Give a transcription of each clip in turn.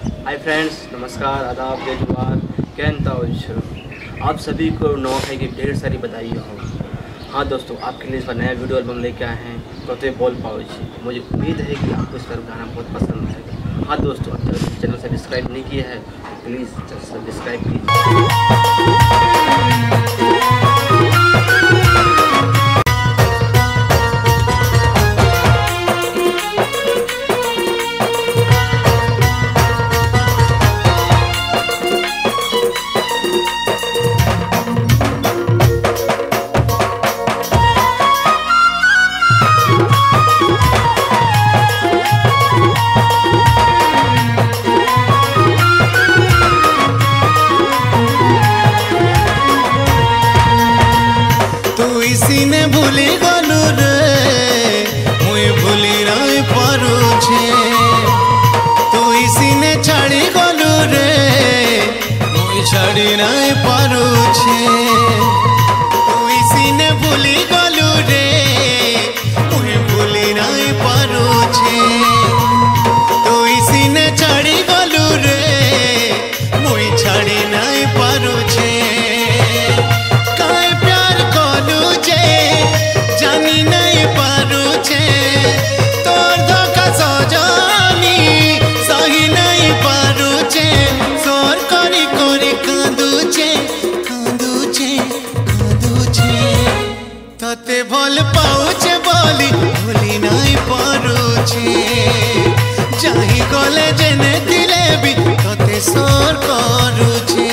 Hi friends, नमस्कार, आदाब, जय जोहार, कैन आप सभी को नौखाई की ढेर सारी बधाई हो। हाँ दोस्तों, आपके लिए इस बार नया वीडियो एल्बम लेके आए हैं कते बोल पाओ जी। मुझे उम्मीद है कि आपको इसका गाना बहुत पसंद आएगा। हाँ दोस्तों, अब तक चैनल सब्सक्राइब नहीं किया है तो प्लीज़ सब्सक्राइब कीजिए। सीने भूली गलु रे मुई भूली नहीं पारुछे। तू सीने छाड़ी गलु रे मुई छाड़ी नहीं पारुछे। तू सीने भूली गलु रे मुई भूली नहीं पारुछे। तू सीने छाड़ी गलु रे मुई छाड़ी नहीं पारुछे। जानी नहीं पारुछे तोर धोखा सजनी सही नहीं पारुछे। सोर करी करी कांदुछे कांदुछे कांदुछे। तते भल पाउछे बोली भूली नहीं पारुछे। जाही गले जेने दिले भी तते सोर करुछे।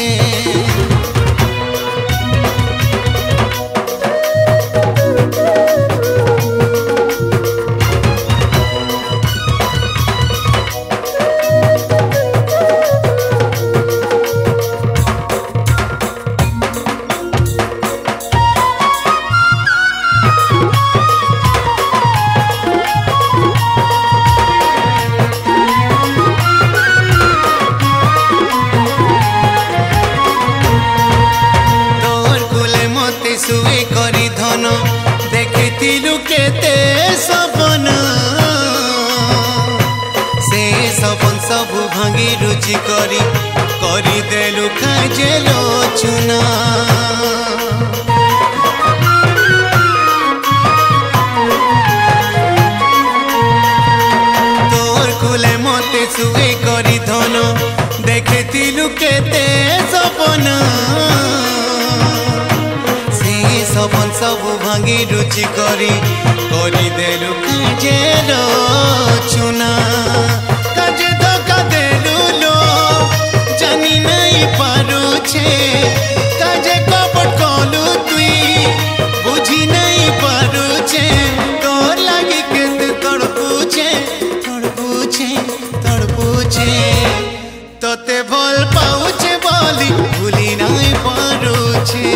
सुई करी धन देखिलु केते सपन। से सपन सबु भांगी रुचि करी देलु खाजे लोचुना। तोर कुले मते सुई करी धन देखिलु केते सपन। सपन सबु भांगी रुचि करी देलु काजे लोचुना। काजे धोखा देलु लो जानी नहीं पारुछे। काजे कपट कलु तुई बुझी नहीं पारुछे। तोर लागी केते तड़पुछे तड़पुछे तड़पुछे। तते भल पाउछे बोली भूली नहीं पारुछे।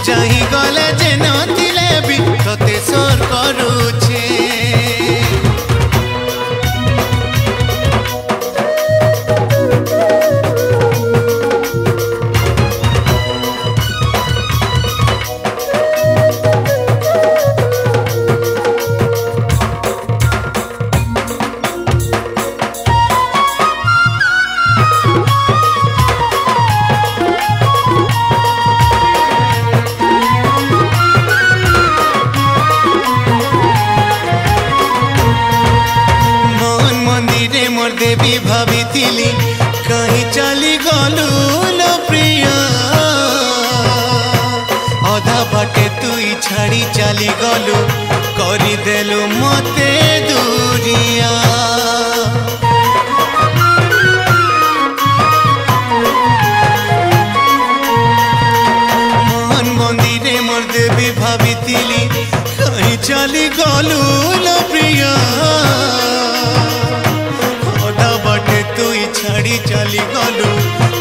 जाही गले जे नथिले भी तते सोर करुछे। देवी भाभी कहीं चली गलु लो प्रिया। अधा बाटे तुई छाड़ी चली गलु करी देलु मते दूरिया। मन मंदिरे मोर देवी भाभी कहीं चली गलु लो प्रिया। तुई छाड़ी चली गलु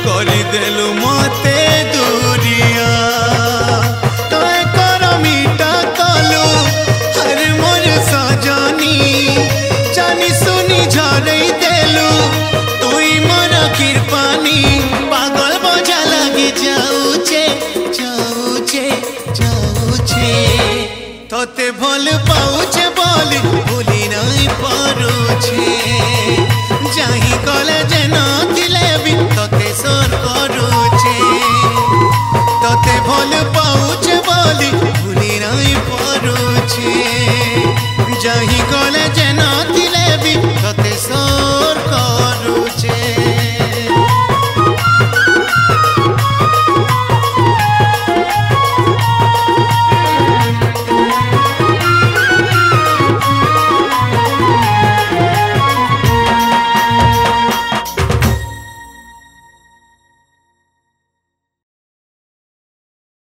करी देलु मते दूरिया। तो कर मीटा कलु हर मोर सजनी जानी सुनी झरई देलु तुई मोर कृपानी। पागल बजा लगी जाऊचे जाऊचे जाऊचे। तते भल पाउछे बोली भूली नहीं पारुछे। जाही कले जे नथिले भी तते सोर करूचे तते भल पाउचे बोली भूली नहीं परुचे जाही गले जे